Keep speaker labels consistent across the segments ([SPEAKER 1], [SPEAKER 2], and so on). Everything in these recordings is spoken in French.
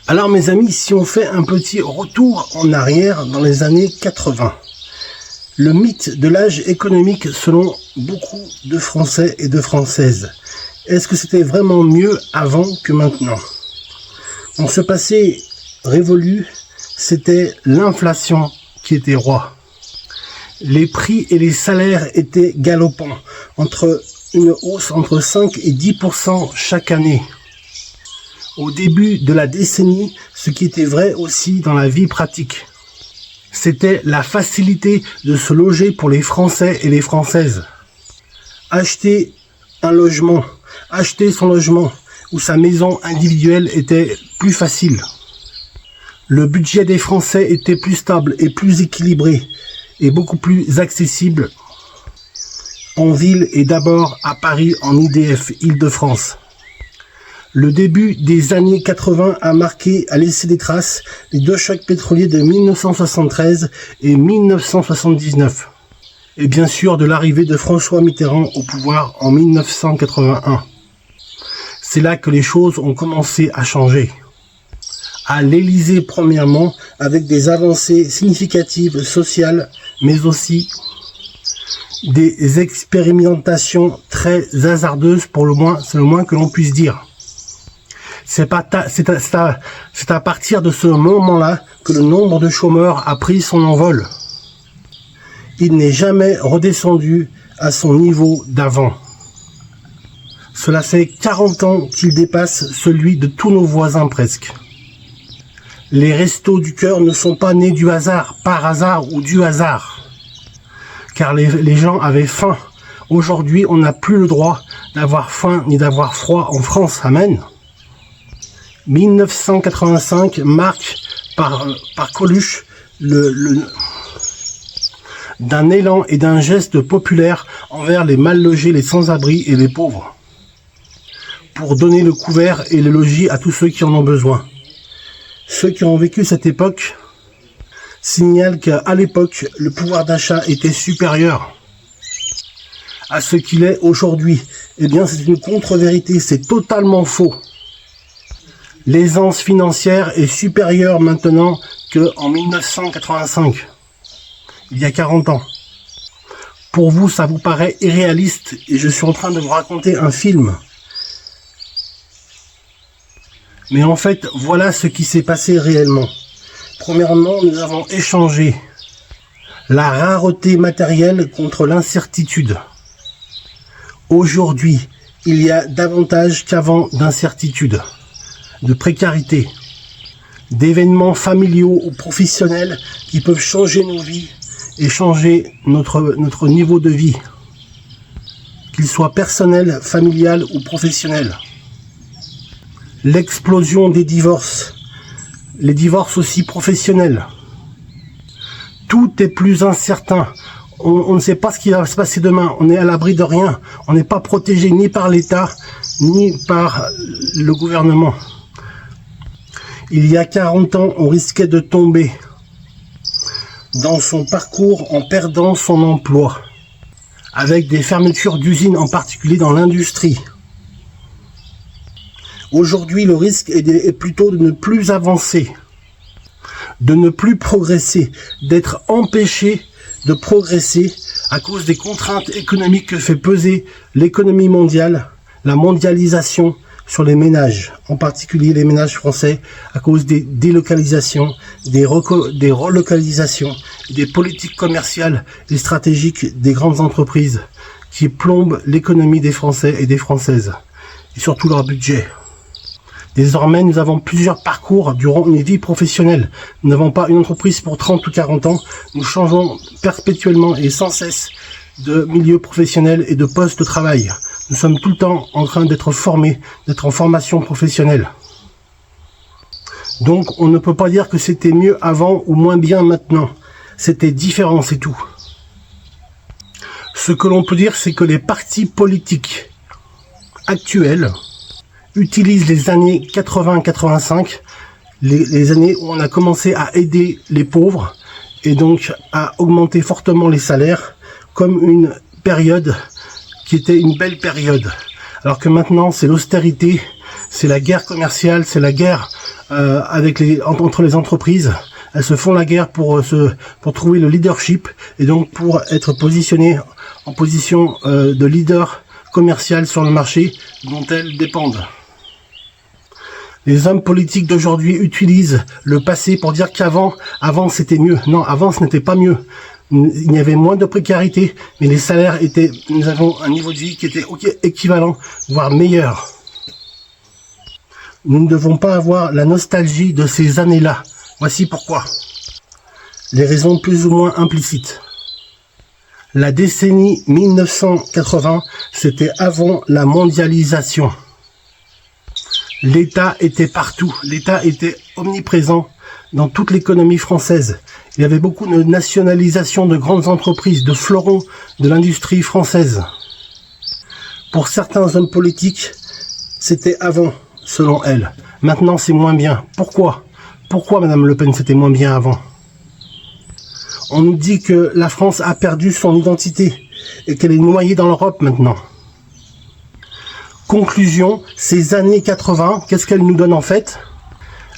[SPEAKER 1] Alors mes amis, si on fait un petit retour en arrière dans les années 80, le mythe de l'âge économique selon beaucoup de Français et de Françaises, est-ce que c'était vraiment mieux avant que maintenant? Dans ce passé révolu, c'était l'inflation qui était roi. Les prix et les salaires étaient galopants, une hausse entre 5 et 10% chaque année. Au début de la décennie, ce qui était vrai aussi dans la vie pratique. C'était la facilité de se loger pour les Français et les Françaises. Acheter un logement, acheter son logement ou sa maison individuelle était plus facile. Le budget des Français était plus stable et plus équilibré et beaucoup plus accessible en ville et d'abord à Paris en IDF, Île-de-France. Le début des années 80 a laissé des traces les deux chocs pétroliers de 1973 et 1979. Et bien sûr de l'arrivée de François Mitterrand au pouvoir en 1981. C'est là que les choses ont commencé à changer. À l'Élysée premièrement, avec des avancées significatives sociales, mais aussi des expérimentations très hasardeuses c'est le moins que l'on puisse dire. C'est à partir de ce moment-là que le nombre de chômeurs a pris son envol. Il n'est jamais redescendu à son niveau d'avant. Cela fait 40 ans qu'il dépasse celui de tous nos voisins presque. Les restos du cœur ne sont pas nés du hasard, par hasard ou du hasard. Car les gens avaient faim. Aujourd'hui, on n'a plus le droit d'avoir faim ni d'avoir froid en France. Amen. 1985 marque par Coluche d'un élan et d'un geste populaire envers les mal logés, les sans-abri et les pauvres, pour donner le couvert et le logis à tous ceux qui en ont besoin. Ceux qui ont vécu cette époque signalent qu'à l'époque, le pouvoir d'achat était supérieur à ce qu'il est aujourd'hui. Eh bien, c'est une contre-vérité, c'est totalement faux. L'aisance financière est supérieure maintenant qu'en 1985, il y a 40 ans. Pour vous, ça vous paraît irréaliste et je suis en train de vous raconter un film. Mais en fait, voilà ce qui s'est passé réellement. Premièrement, nous avons échangé la rareté matérielle contre l'incertitude. Aujourd'hui, il y a davantage qu'avant d'incertitude, de précarité, d'événements familiaux ou professionnels qui peuvent changer nos vies et changer notre niveau de vie, qu'il soit personnel, familial ou professionnel. L'explosion des divorces, les divorces aussi professionnels. Tout est plus incertain. On ne sait pas ce qui va se passer demain. On est à l'abri de rien. On n'est pas protégé ni par l'État, ni par le gouvernement. Il y a 40 ans, on risquait de tomber dans son parcours en perdant son emploi, avec des fermetures d'usines, en particulier dans l'industrie. Aujourd'hui, le risque est plutôt de ne plus avancer, de ne plus progresser, d'être empêché de progresser à cause des contraintes économiques que fait peser l'économie mondiale, la mondialisation sur les ménages, en particulier les ménages français, à cause des délocalisations, des relocalisations, des politiques commerciales et stratégiques des grandes entreprises qui plombent l'économie des Français et des Françaises, et surtout leur budget. Désormais, nous avons plusieurs parcours durant une vie professionnelle. Nous n'avons pas une entreprise pour 30 ou 40 ans. Nous changeons perpétuellement et sans cesse de milieu professionnel et de poste de travail. Nous sommes tout le temps en train d'être formés, d'être en formation professionnelle. Donc, on ne peut pas dire que c'était mieux avant ou moins bien maintenant. C'était différent, c'est tout. Ce que l'on peut dire, c'est que les partis politiques actuels utilisent les années 80-85, les années où on a commencé à aider les pauvres et donc à augmenter fortement les salaires, comme une période qui était une belle période. Alors que maintenant, c'est l'austérité, c'est la guerre commerciale, c'est la guerre entre les entreprises. Elles se font la guerre pour trouver le leadership et donc pour être positionnées en position de leader commercial sur le marché dont elles dépendent. Les hommes politiques d'aujourd'hui utilisent le passé pour dire qu'avant c'était mieux. Non, avant ce n'était pas mieux. Il y avait moins de précarité, mais les salaires nous avons un niveau de vie qui était équivalent, voire meilleur. Nous ne devons pas avoir la nostalgie de ces années-là. Voici pourquoi. Les raisons plus ou moins implicites. La décennie 1980, c'était avant la mondialisation. L'État était partout, l'État était omniprésent dans toute l'économie française. Il y avait beaucoup de nationalisation de grandes entreprises, de fleurons de l'industrie française. Pour certains hommes politiques, c'était avant, selon elle. Maintenant, c'est moins bien. Pourquoi ? Pourquoi, Madame Le Pen, c'était moins bien avant ? On nous dit que la France a perdu son identité et qu'elle est noyée dans l'Europe maintenant. Conclusion, ces années 80, qu'est-ce qu'elles nous donnent en fait?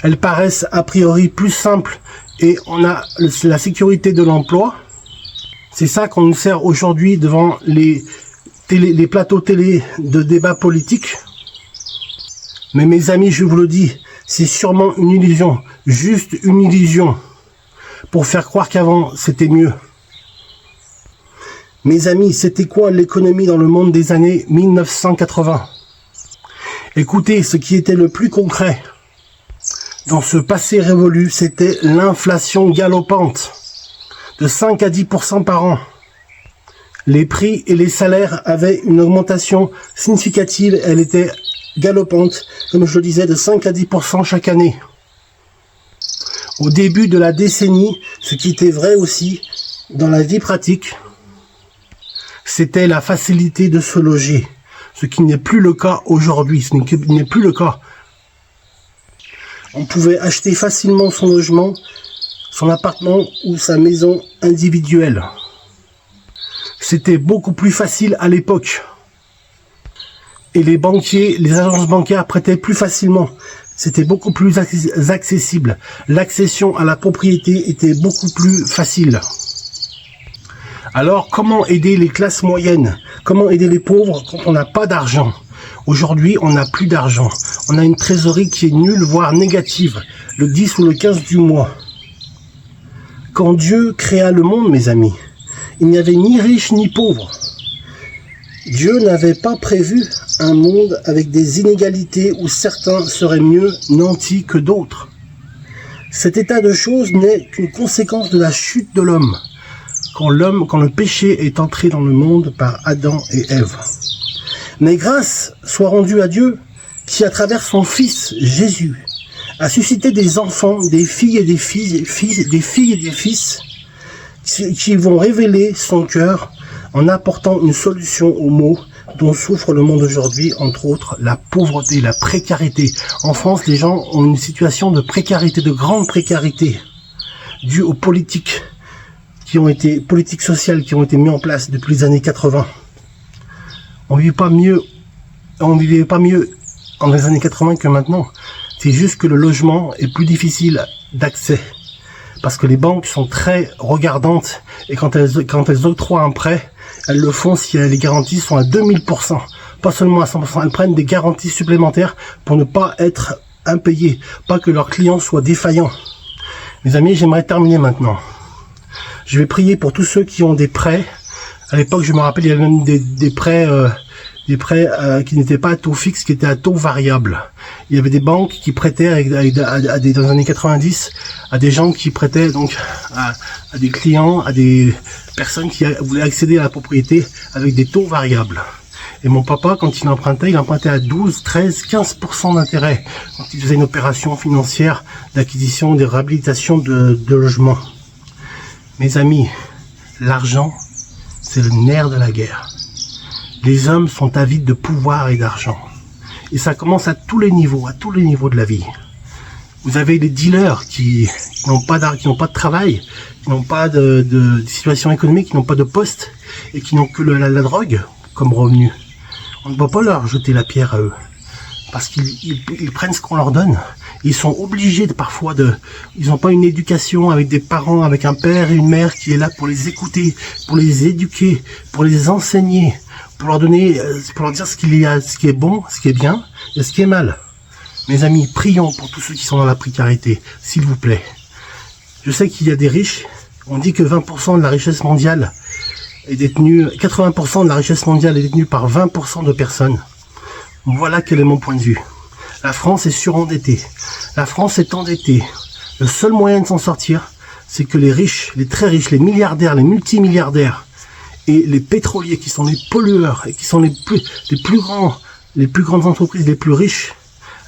[SPEAKER 1] Elles paraissent a priori plus simples et on a la sécurité de l'emploi. C'est ça qu'on nous sert aujourd'hui devant les plateaux télé de débats politiques. Mais mes amis, je vous le dis, c'est sûrement une illusion, juste une illusion, pour faire croire qu'avant c'était mieux. Mes amis, c'était quoi l'économie dans le monde des années 1980? Écoutez, ce qui était le plus concret dans ce passé révolu, c'était l'inflation galopante de 5 à 10% par an. Les prix et les salaires avaient une augmentation significative, elle était galopante, comme je le disais, de 5 à 10% chaque année. Au début de la décennie, ce qui était vrai aussi dans la vie pratique, c'était la facilité de se loger. Ce qui n'est plus le cas aujourd'hui, ce n'est plus le cas. On pouvait acheter facilement son logement, son appartement ou sa maison individuelle. C'était beaucoup plus facile à l'époque. Et les banquiers, les agences bancaires prêtaient plus facilement. C'était beaucoup plus accessible. L'accession à la propriété était beaucoup plus facile. Alors, comment aider les classes moyennes? Comment aider les pauvres quand on n'a pas d'argent? Aujourd'hui, on n'a plus d'argent. On a une trésorerie qui est nulle, voire négative, le 10 ou le 15 du mois. Quand Dieu créa le monde, mes amis, il n'y avait ni riches ni pauvres. Dieu n'avait pas prévu un monde avec des inégalités où certains seraient mieux nantis que d'autres. Cet état de choses n'est qu'une conséquence de la chute de l'homme, quand le péché est entré dans le monde par Adam et Ève. Mais grâce soit rendue à Dieu, qui à travers son Fils Jésus a suscité des enfants, des filles et des fils, qui vont révéler son cœur en apportant une solution aux maux dont souffre le monde aujourd'hui, entre autres la pauvreté, la précarité. En France, les gens ont une situation de précarité, de grande précarité, due aux politiques sociales qui ont été mises en place depuis les années 80. On vivait pas mieux dans les années 80 que maintenant. C'est juste que le logement est plus difficile d'accès. Parce que les banques sont très regardantes et quand elles octroient un prêt, elles le font si les garanties sont à 2000%. Pas seulement à 100%, elles prennent des garanties supplémentaires pour ne pas être impayées, pas que leurs clients soient défaillants. Mes amis, j'aimerais terminer maintenant. Je vais prier pour tous ceux qui ont des prêts. À l'époque, je me rappelle, il y avait même des prêts qui n'étaient pas à taux fixe, qui étaient à taux variable. Il y avait des banques qui prêtaient dans les années 90 à des gens qui prêtaient donc à des clients, à des personnes qui voulaient accéder à la propriété avec des taux variables. Et mon papa, quand il empruntait à 12, 13, 15% d'intérêt quand il faisait une opération financière d'acquisition, de réhabilitation de logements. Mes amis, l'argent, c'est le nerf de la guerre. Les hommes sont avides de pouvoir et d'argent. Et ça commence à tous les niveaux de la vie. Vous avez les dealers qui n'ont pas de travail, qui n'ont pas de situation économique, qui n'ont pas de poste, et qui n'ont que la drogue comme revenu. On ne peut pas leur jeter la pierre à eux. Parce qu'ils prennent ce qu'on leur donne. Ils sont obligés parfois ils n'ont pas une éducation avec des parents, avec un père et une mère qui est là pour les écouter, pour les éduquer, pour les enseigner, pour leur donner, pour leur dire ce qui est bon, ce qui est bien et ce qui est mal. Mes amis, prions pour tous ceux qui sont dans la précarité, s'il vous plaît. Je sais qu'il y a des riches. On dit que 20% de la richesse mondiale est détenue, 80% de la richesse mondiale est détenue par 20% de personnes. Voilà quel est mon point de vue. La France est surendettée. La France est endettée. Le seul moyen de s'en sortir, c'est que les riches, les très riches, les milliardaires, les multimilliardaires et les pétroliers qui sont les pollueurs et qui sont les plus grandes entreprises les plus riches.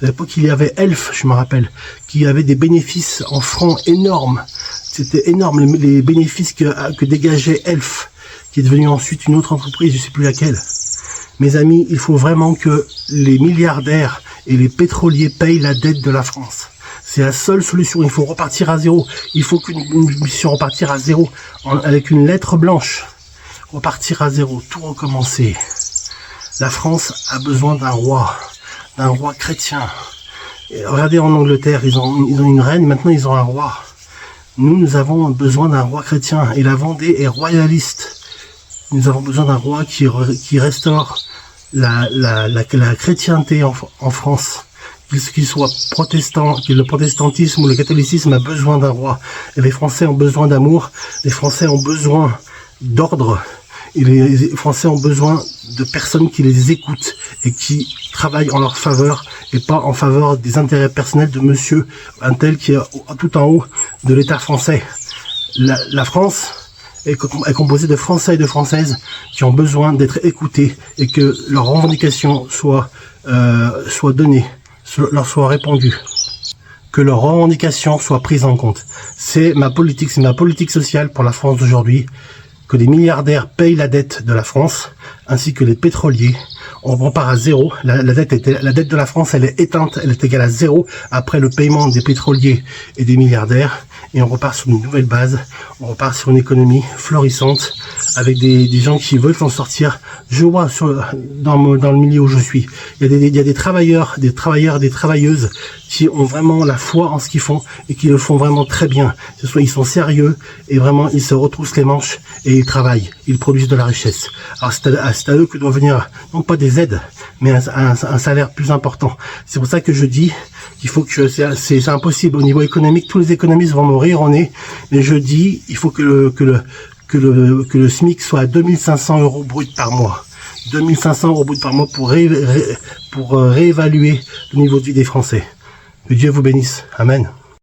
[SPEAKER 1] À l'époque, il y avait Elf, je me rappelle, qui avait des bénéfices en francs énormes. C'était énorme les bénéfices que dégageait Elf, qui est devenu ensuite une autre entreprise, je ne sais plus laquelle. Mes amis, il faut vraiment que les milliardaires et les pétroliers payent la dette de la France. C'est la seule solution. Il faut repartir à zéro. Il faut qu'une mission repartir à zéro avec une lettre blanche. Repartir à zéro, tout recommencer. La France a besoin d'un roi chrétien. Et regardez en Angleterre, ils ont une reine, maintenant ils ont un roi. Nous avons besoin d'un roi chrétien et la Vendée est royaliste. Nous avons besoin d'un roi qui restaure la chrétienté en France. Qu'il soit protestant, que le protestantisme ou le catholicisme a besoin d'un roi. Et les Français ont besoin d'amour, les Français ont besoin d'ordre. Et les Français ont besoin de personnes qui les écoutent et qui travaillent en leur faveur et pas en faveur des intérêts personnels de monsieur un tel qui est tout en haut de l'État français. La France est composée de Français et de Françaises qui ont besoin d'être écoutés et que leurs revendications soient données, leur soient répondues. Que leurs revendications soient prises en compte. C'est ma politique sociale pour la France d'aujourd'hui. Que les milliardaires payent la dette de la France, ainsi que les pétroliers. On repart à zéro. La dette de la France, elle est éteinte, elle est égale à zéro après le paiement des pétroliers et des milliardaires. Et on repart sur une nouvelle base. On repart sur une économie florissante avec des gens qui veulent s'en sortir. Je vois dans le milieu où je suis, il y a des travailleurs, des travailleuses qui ont vraiment la foi en ce qu'ils font et qui le font vraiment très bien. Ils sont sérieux et vraiment ils se retroussent les manches et ils travaillent, ils produisent de la richesse. Alors c'est à eux que doivent venir, non pas des aides, mais un salaire plus important. C'est pour ça que je dis qu'il faut que c'est impossible au niveau économique. Tous les économistes vont me rire au nez, mais je dis il faut que le SMIC soit à 2500 € brut par mois. 2500 € brut par mois pour réévaluer le niveau de vie des Français. Que Dieu vous bénisse. Amen.